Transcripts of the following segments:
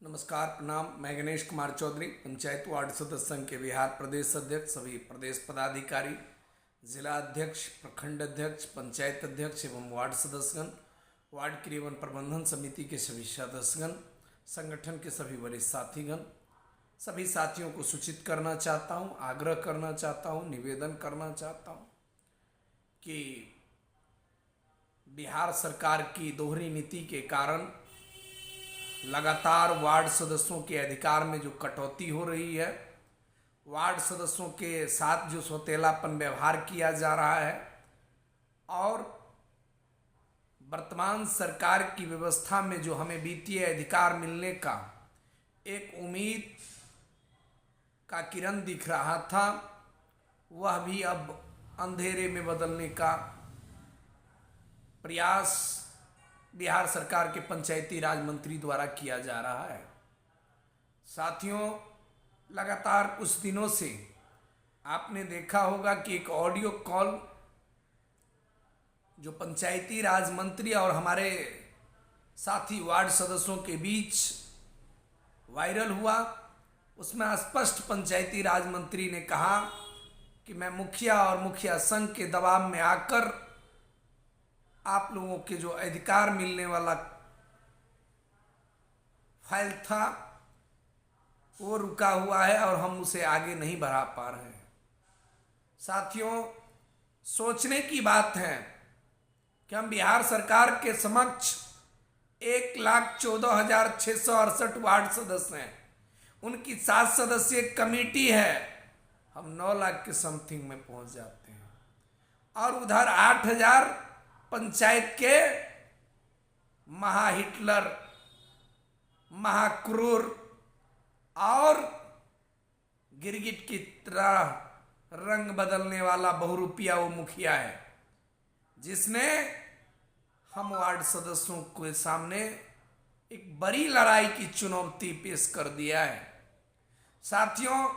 नमस्कार, प्रणाम। मैं गणेश कुमार चौधरी, पंचायत वार्ड सदस्य संघ के बिहार प्रदेश अध्यक्ष, सभी प्रदेश पदाधिकारी, जिला अध्यक्ष, प्रखंड अध्यक्ष, पंचायत अध्यक्ष एवं वार्ड सदस्यगण, वार्ड क्रियान्वयन प्रबंधन समिति के सभी सदस्यगण, संगठन के सभी वरिष्ठ साथीगण, सभी साथियों को सूचित करना चाहता हूँ, आग्रह करना चाहता हूँ, निवेदन करना चाहता हूँ कि बिहार सरकार की दोहरी नीति के कारण लगातार वार्ड सदस्यों के अधिकार में जो कटौती हो रही है, वार्ड सदस्यों के साथ जो सौतेलापन व्यवहार किया जा रहा है और वर्तमान सरकार की व्यवस्था में जो हमें वित्तीय अधिकार मिलने का एक उम्मीद का किरण दिख रहा था, वह भी अब अंधेरे में बदलने का प्रयास बिहार सरकार के पंचायती राज मंत्री द्वारा किया जा रहा है। साथियों, लगातार कुछ दिनों से आपने देखा होगा कि एक ऑडियो कॉल जो पंचायती राज मंत्री और हमारे साथी वार्ड सदस्यों के बीच वायरल हुआ। उसमें स्पष्ट पंचायती राज मंत्री ने कहा कि मैं मुखिया और मुखिया संघ के दबाव में आकर आप लोगों के जो अधिकार मिलने वाला फाइल था वो रुका हुआ है और हम उसे आगे नहीं बढ़ा पा रहे हैं। साथियों, सोचने की बात है कि हम बिहार सरकार के समक्ष 1,14,668 वार्ड सदस्य हैं, उनकी 7 सदस्यीय कमेटी है, हम 9 लाख के समथिंग में पहुंच जाते हैं और उधर 8,000 पंचायत के महाहिटलर, महाक्रूर और गिरगिट की तरह रंग बदलने वाला बहुरूपिया वो मुखिया है, जिसने हम वार्ड सदस्यों के सामने एक बड़ी लड़ाई की चुनौती पेश कर दिया है। साथियों,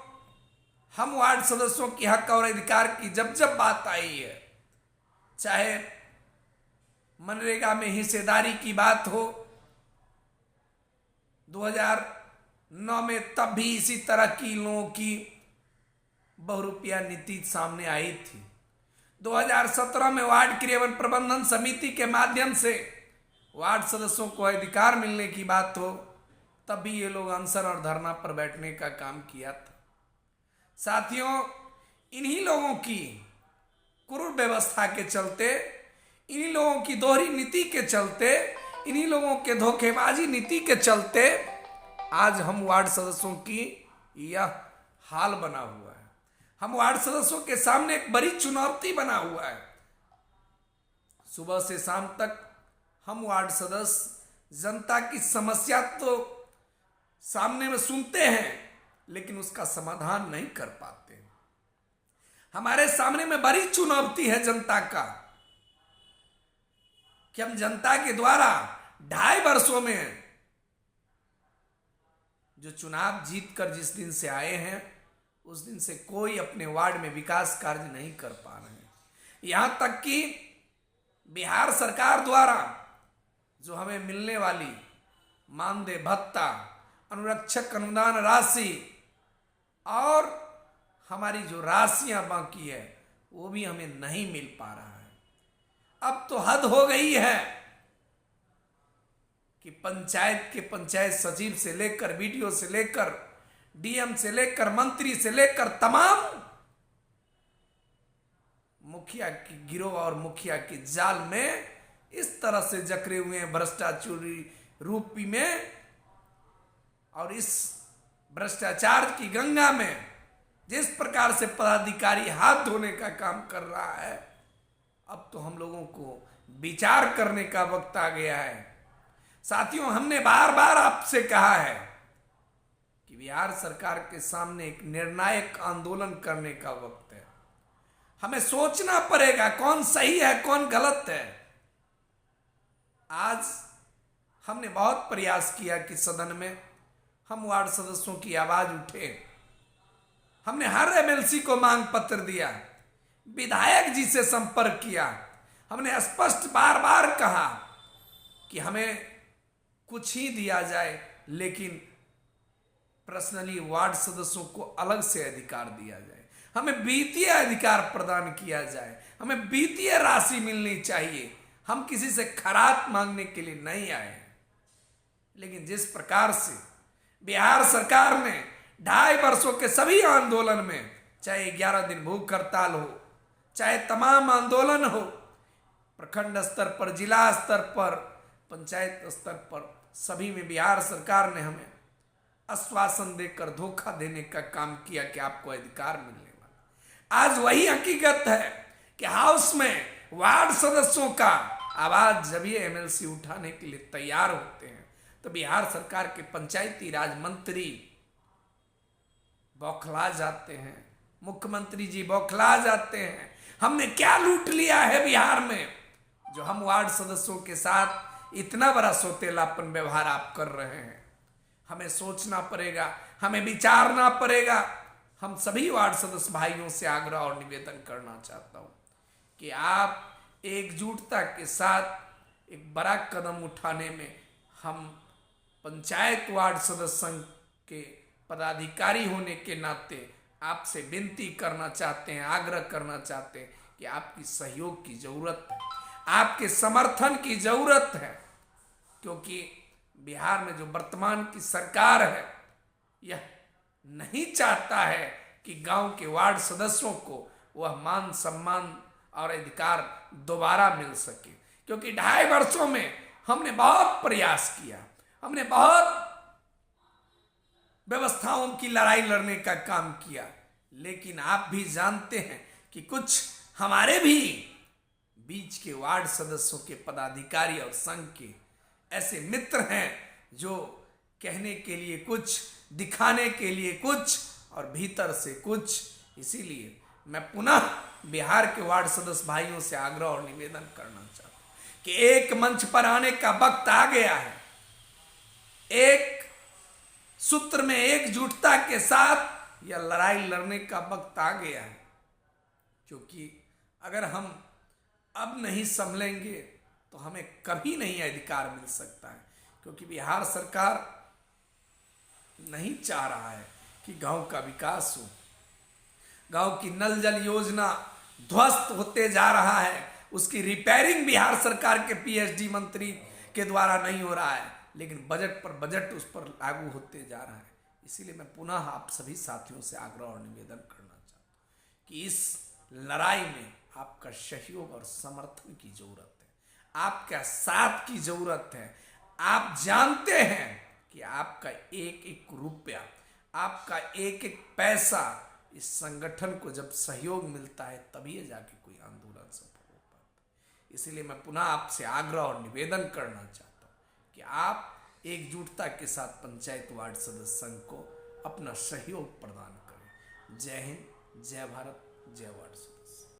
हम वार्ड सदस्यों की हक और अधिकार की जब जब बात आई है, चाहे मनरेगा में हिस्सेदारी की बात हो, 2009 में तब भी इसी तरह की लोगों की बहुरूपिया नीति सामने आई थी। 2017 में वार्ड क्रियान्वयन प्रबंधन समिति के माध्यम से वार्ड सदस्यों को अधिकार मिलने की बात हो, तब भी ये लोग अनशन और धरना पर बैठने का काम किया था। साथियों, इन्हीं लोगों की क्रूर व्यवस्था के चलते, इन्हीं लोगों की दोहरी नीति के चलते, इन्हीं लोगों के धोखेबाजी नीति के चलते आज हम वार्ड सदस्यों की यह हाल बना हुआ है। हम वार्ड सदस्यों के सामने एक बड़ी चुनौती बना हुआ है। सुबह से शाम तक हम वार्ड सदस्य जनता की समस्या तो सामने में सुनते हैं, लेकिन उसका समाधान नहीं कर पाते। हमारे सामने में बड़ी चुनौती है जनता का कि हम जनता के द्वारा 2.5 वर्षों में जो चुनाव जीत कर जिस दिन से आए हैं, उस दिन से कोई अपने वार्ड में विकास कार्य नहीं कर पा रहे हैं। यहां तक कि बिहार सरकार द्वारा जो हमें मिलने वाली मानदेय भत्ता, अनुरक्षक अनुदान राशि और हमारी जो राशियां बाकी है, वो भी हमें नहीं मिल पा रहा है। अब तो हद हो गई है कि पंचायत के पंचायत सचिव से लेकर बीडीओ से लेकर डीएम से लेकर मंत्री से लेकर तमाम मुखिया की गिरोह और मुखिया के जाल में इस तरह से जकड़े हुए हैं भ्रष्टाचारी रूपी में, और इस भ्रष्टाचार की गंगा में जिस प्रकार से पदाधिकारी हाथ धोने का काम कर रहा है, अब तो हम लोगों को विचार करने का वक्त आ गया है। साथियों, हमने बार बार आपसे कहा है कि बिहार सरकार के सामने एक निर्णायक आंदोलन करने का वक्त है। हमें सोचना पड़ेगा कौन सही है, कौन गलत है। आज हमने बहुत प्रयास किया कि सदन में हम वार्ड सदस्यों की आवाज उठे। हमने हर एमएलसी को मांग पत्र दिया, विधायक जी से संपर्क किया। हमने स्पष्ट बार बार कहा कि हमें कुछ ही दिया जाए, लेकिन पर्सनली वार्ड सदस्यों को अलग से अधिकार दिया जाए, हमें वित्तीय अधिकार प्रदान किया जाए, हमें वित्तीय राशि मिलनी चाहिए। हम किसी से खरात मांगने के लिए नहीं आए हैं। लेकिन जिस प्रकार से बिहार सरकार ने 2.5 वर्षों के सभी आंदोलन में, चाहे 11 दिन भूख हड़ताल हो, चाहे तमाम आंदोलन हो, प्रखंड स्तर पर, जिला स्तर पर, पंचायत स्तर पर, सभी में बिहार सरकार ने हमें आश्वासन देकर धोखा देने का काम किया कि आपको अधिकार मिलने वाला। आज वही हकीकत है कि हाउस में वार्ड सदस्यों का आवाज जब ये एमएलसी उठाने के लिए तैयार होते हैं तो बिहार सरकार के पंचायती राज मंत्री बौखला जाते हैं, मुख्यमंत्री जी बौखला जाते हैं। हमने क्या लूट लिया है बिहार में जो हम वार्ड सदस्यों के साथ इतना बड़ा सौतेलापन व्यवहार आप कर रहे हैं। हमें सोचना पड़ेगा, हमें विचारना पड़ेगा। हम सभी वार्ड सदस्य भाइयों से आग्रह और निवेदन करना चाहता हूं कि आप एकजुटता के साथ एक बड़ा कदम उठाने में, हम पंचायत वार्ड सदस्य संघ के पदाधिकारी होने के नाते आपसे विनती करना चाहते हैं, आग्रह करना चाहते हैं कि आपकी सहयोग की जरूरत है, आपके समर्थन की जरूरत है। क्योंकि बिहार में जो वर्तमान की सरकार है यह नहीं चाहता है कि गांव के वार्ड सदस्यों को वह मान सम्मान और अधिकार दोबारा मिल सके। क्योंकि 2.5 वर्षों में हमने बहुत प्रयास किया, हमने बहुत व्यवस्थाओं की लड़ाई लड़ने का काम किया, लेकिन आप भी जानते हैं कि कुछ हमारे भी बीच के वार्ड सदस्यों के पदाधिकारी और संघ के ऐसे मित्र हैं जो कहने के लिए कुछ, दिखाने के लिए कुछ और भीतर से कुछ। इसीलिए मैं पुनः बिहार के वार्ड सदस्य भाइयों से आग्रह और निवेदन करना चाहता हूं कि एक मंच पर आने का वक्त आ गया है। एक सूत्र में एकजुटता के साथ यह लड़ाई लड़ने का वक्त आ गया है। क्योंकि अगर हम अब नहीं संभलेंगे तो हमें कभी नहीं अधिकार मिल सकता है। क्योंकि बिहार सरकार नहीं चाह रहा है कि गांव का विकास हो। गांव की नल जल योजना ध्वस्त होते जा रहा है, उसकी रिपेयरिंग बिहार सरकार के पीएचडी मंत्री के द्वारा नहीं हो रहा है, लेकिन बजट पर बजट उस पर लागू होते जा रहा है। इसीलिए मैं पुनः आप सभी साथियों से आग्रह और निवेदन करना चाहता हूं कि इस लड़ाई में आपका सहयोग और समर्थन की जरूरत है, आपका साथ की जरूरत है। आप जानते हैं कि आपका एक एक रुपया, आपका एक एक पैसा इस संगठन को जब सहयोग मिलता है तभी जाके कोई आंदोलन सफल हो पाता है। इसीलिए मैं पुनः आपसे आग्रह और निवेदन करना चाहता हूं कि आप एकजुटता के साथ पंचायत वार्ड सदस्य संघ को अपना सहयोग प्रदान करें। जय हिंद, जय भारत, जय वार्ड सदस्य।